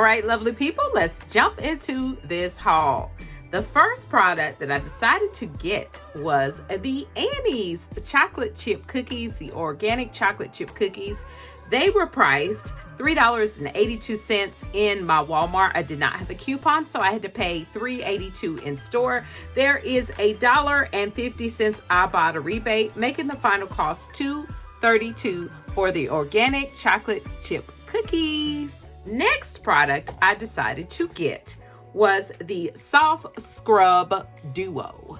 right, lovely people, let's jump into this haul. The first product that I decided to get was the Annie's chocolate chip cookies, the organic chocolate chip cookies. They were priced $3.82 in my Walmart. I did not have a coupon, so I had to pay $3.82 in store. There is a $1.50 Ibotta rebate, making the final cost $2.32 for the organic chocolate chip cookies. Next product I decided to get was the Soft Scrub Duo.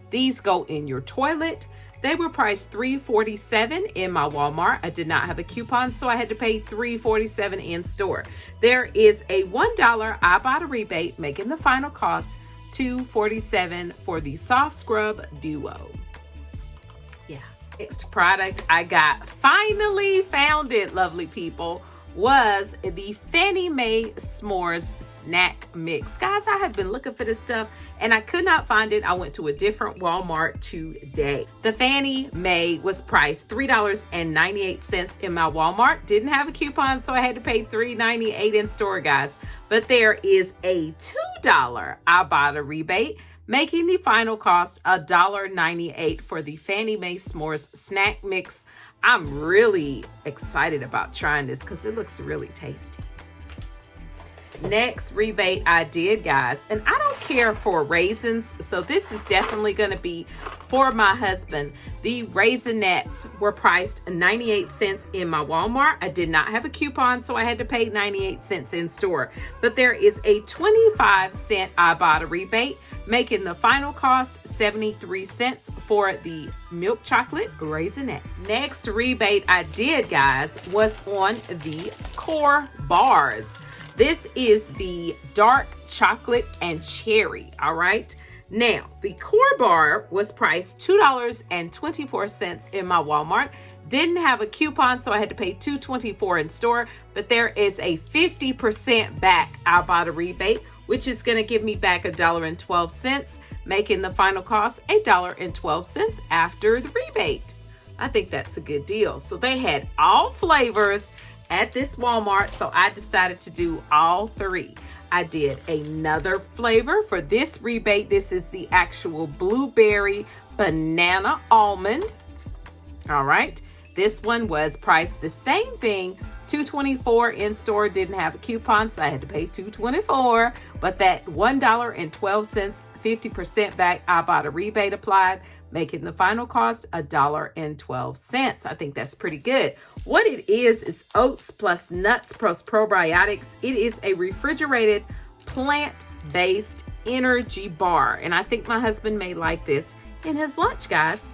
These go in your toilet. They were priced $3.47 in my Walmart. I did not have a coupon, so I had to pay $3.47 in store. There is a $1 Ibotta rebate, making the final cost $2.47 for the Soft Scrub Duo. Yeah. Next product I got, finally found it, lovely people, was the Fanny Mae Smores snack mix. Guys, I have been looking for this stuff and I could not find it. I went to a different Walmart today. The Fanny Mae was priced $3.98 in my Walmart. Didn't have a coupon, so I had to pay $3.98 in store, guys. But there is a $2 Ibotta rebate, making the final cost $1.98 for the Fanny Mae S'mores snack mix. I'm really excited about trying this because it looks really tasty. Next rebate I did, guys, and I don't care for raisins, so this is definitely going to be for my husband. The Raisinettes were priced 98 cents in my Walmart. I did not have a coupon, so I had to pay 98 cents in store. But there is a 25-cent Ibotta rebate, making the final cost 73 cents for the milk chocolate Raisinettes. Next rebate I did, guys, was on the core bars. This is the dark chocolate and cherry, all right? Now, the core bar was priced $2.24 in my Walmart. Didn't have a coupon, so I had to pay $2.24 in store, but there is a 50% back Ibotta rebate, which is going to give me back $1.12, making the final cost $1.12 after the rebate. I think that's a good deal. So they had all flavors at this Walmart, so I decided to do all three. I did another flavor for this rebate. This is the actual blueberry banana almond. All right. This one was priced the same thing, $2.24 in store. Didn't have a coupon, so I had to pay $2.24. But that $1.12, 50% back Ibotta rebate applied, making the final cost $1.12. I think that's pretty good. What it is oats plus nuts plus probiotics. It is a refrigerated plant-based energy bar, and I think my husband may like this in his lunch, guys.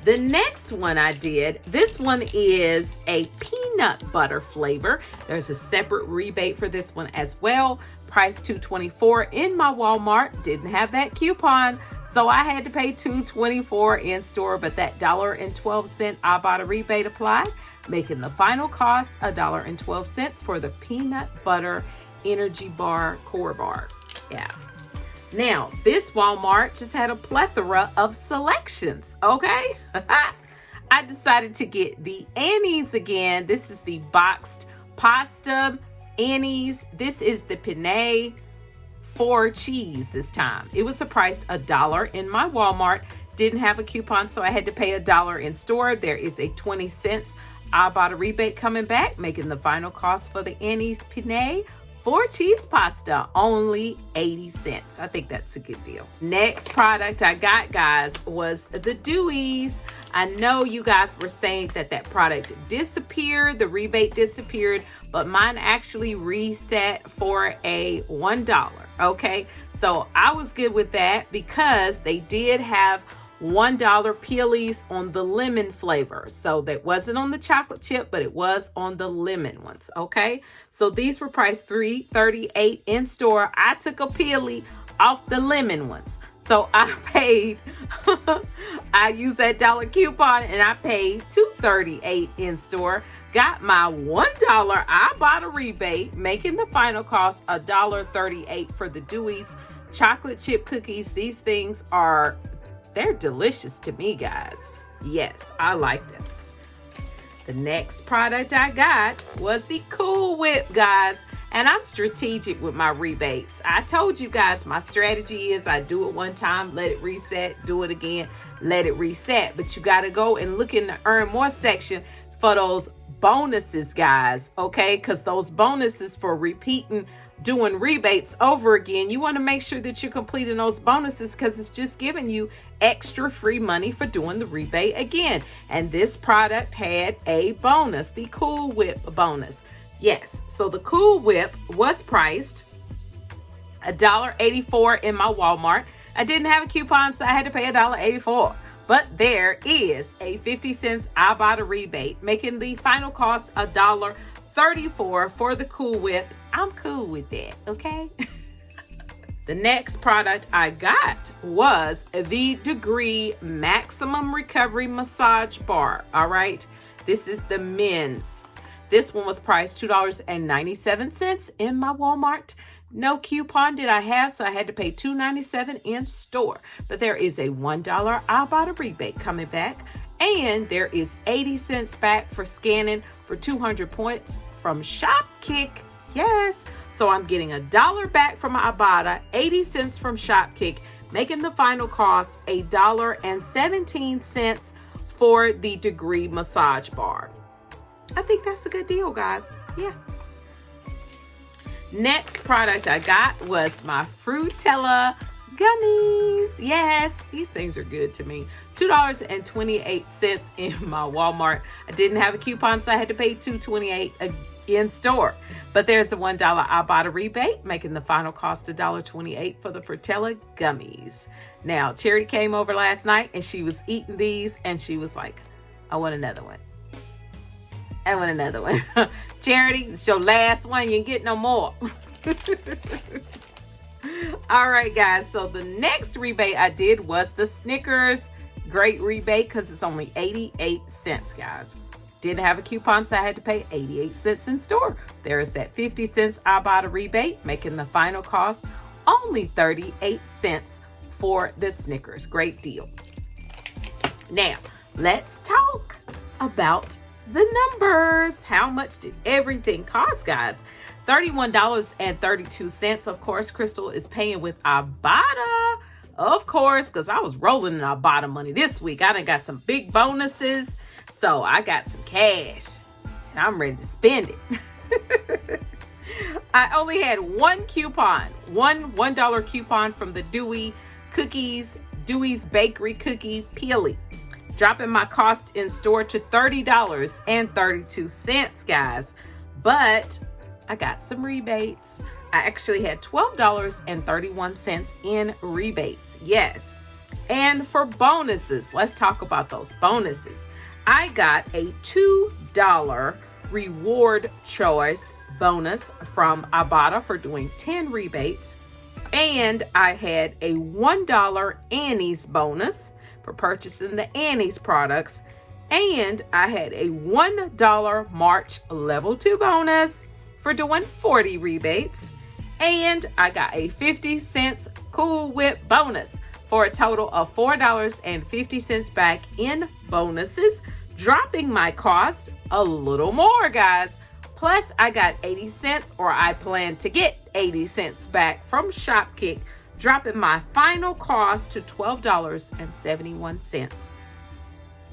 The next one I did, this one is a peanut butter flavor. There's a separate rebate for this one as well. Price $2.24 in my Walmart. Didn't have that coupon, so I had to pay $2.24 in store, but that $1.12 Ibotta rebate applied, making the final cost $1.12 for the peanut butter energy bar core bar. Yeah. Now, this Walmart just had a plethora of selections, okay? I decided to get the Annie's again. This is the boxed pasta Annie's. This is the penne for cheese this time. It was priced $1 in my Walmart. Didn't have a coupon, so I had to pay $1 in store. There is a 20 cents Ibotta rebate coming back, making the final cost for the Annie's penne for cheese pasta only 80 cents. I think that's a good deal. Next product I got, guys, was the Dewies. I know you guys were saying that that product disappeared, the rebate disappeared, but mine actually reset for a $1, okay? So I was good with that because they did have $1 peelies on the lemon flavor. So that wasn't on the chocolate chip, but it was on the lemon ones, okay? So these were priced $3.38 in store. I took a peely off the lemon ones. So I paid, I used that dollar coupon and I paid $2.38 in store. Got my $1 Ibotta rebate, making the final cost $1.38 for the Dewies chocolate chip cookies. These things are, they're delicious to me, guys. Yes, I like them. The next product I got was the Cool Whip, guys. And I'm strategic with my rebates. I told you guys my strategy is I do it one time, let it reset, do it again, let it reset. But you got to go and look in the earn more section for those bonuses, guys, okay? Because those bonuses for repeating doing rebates over again, you want to make sure that you're completing those bonuses because it's just giving you extra free money for doing the rebate again. And this product had a bonus, the Cool Whip bonus. Yes, so the Cool Whip was priced $1.84 in my Walmart. I didn't have a coupon, so I had to pay $1.84. But there is a 50 cents Ibotta rebate, making the final cost $1.34 for the Cool Whip. I'm cool with that, okay? The next product I got was the Degree Maximum Recovery Massage Bar, all right? This is the men's. This one was priced $2.97 in my Walmart. No coupon did I have, so I had to pay $2.97 in store. But there is a $1 Ibotta rebate coming back, and there is 80 cents back for scanning for 200 points from Shopkick. Yes, so I'm getting $1 back from Ibotta, 80 cents from Shopkick, making the final cost $1.17 for the Degree Massage Bar. I think that's a good deal, guys. Yeah. Next product I got was my Fruitella Gummies. Yes, these things are good to me. $2.28 in my Walmart. I didn't have a coupon, so I had to pay $2.28 in store. But there's a $1 Ibotta rebate, making the final cost $1.28 for the Fruitella Gummies. Now, Charity came over last night and she was eating these and she was like, I want another one. I want another one. Charity, it's your last one. You ain't get no more. All right, guys. So the next rebate I did was the Snickers. Great rebate because it's only 88 cents, guys. Didn't have a coupon, so I had to pay 88 cents in store. There is that 50 cents Ibotta rebate, making the final cost only 38 cents for the Snickers. Great deal. Now, let's talk about the numbers. How much did everything cost, guys? $31.32. Of course, Crystal is paying with Ibotta. Of course, because I was rolling in Ibotta money this week. I done got some big bonuses. So I got some cash and I'm ready to spend it. I only had one coupon, one $1 coupon from the Dewies cookies, Dewies bakery cookie peely, dropping my cost in store to $30.32, guys. But I got some rebates. I actually had $12.31 in rebates. Yes. And for bonuses, let's talk about those bonuses. I got a $2 reward choice bonus from Ibotta for doing 10 rebates. And I had a $1 Annie's bonus for purchasing the Annie's products. And I had a $1 March level 2 bonus for doing 40 rebates. And I got a 50 cents Cool Whip bonus for a total of $4.50 back in bonuses, dropping my cost a little more, guys. Plus, I got 80 cents, or I plan to get 80 cents back from Shopkick, dropping my final cost to $12.71.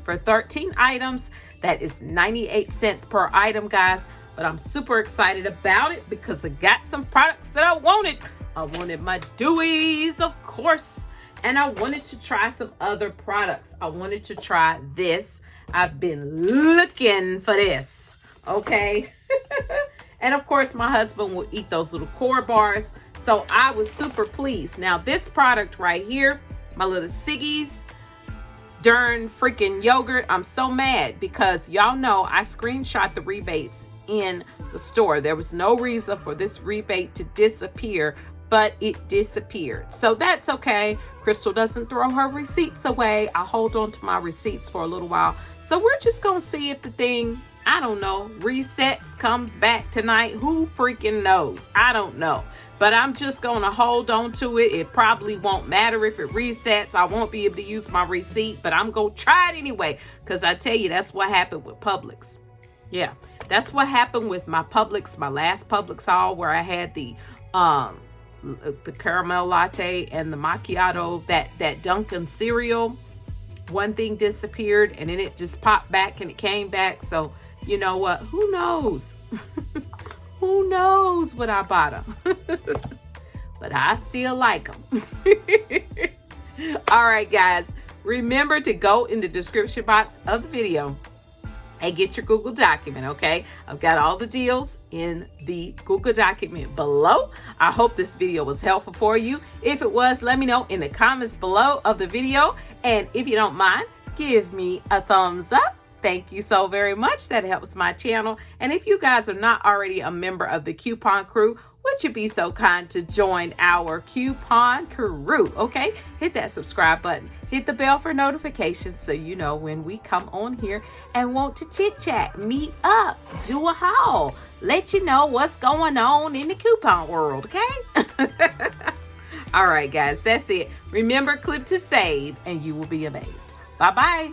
For 13 items, that is 98 cents per item, guys. But I'm super excited about it because I got some products that I wanted. I wanted my Dewies, of course. And I wanted to try some other products. I wanted to try this. I've been looking for this, okay? And of course, my husband will eat those little core bars. So I was super pleased. Now, this product right here, my little Siggy's darn freaking yogurt, I'm so mad because y'all know I screenshot the rebates in the store. There was no reason for this rebate to disappear, but it disappeared. So that's okay. Crystal doesn't throw her receipts away. I hold on to my receipts for a little while. So we're just going to see if the thing, I don't know, resets, comes back tonight. Who freaking knows? I don't know. But I'm just going to hold on to it. It probably won't matter if it resets. I won't be able to use my receipt, but I'm going to try it anyway. Because I tell you, that's what happened with Publix. Yeah. That's what happened with my Publix, my last Publix haul, where I had the caramel latte and the macchiato, that Dunkin' cereal. One thing disappeared and then it just popped back and it came back. So you know what? Who knows? Who knows what Ibotta? But I still like them. All right, guys. Remember to go in the description box of the video and get your Google document, okay? I've got all the deals in the Google document below. I hope this video was helpful for you. If it was, let me know in the comments below of the video. And if you don't mind, give me a thumbs up. Thank you so very much. That helps my channel. And if you guys are not already a member of the Coupon Crew, would you be so kind to join our Coupon Crew, okay? Hit that subscribe button. Hit the bell for notifications so you know when we come on here and want to chit-chat, meet up, do a haul, let you know what's going on in the coupon world, okay? All right, guys, that's it. Remember, clip to save, and you will be amazed. Bye-bye.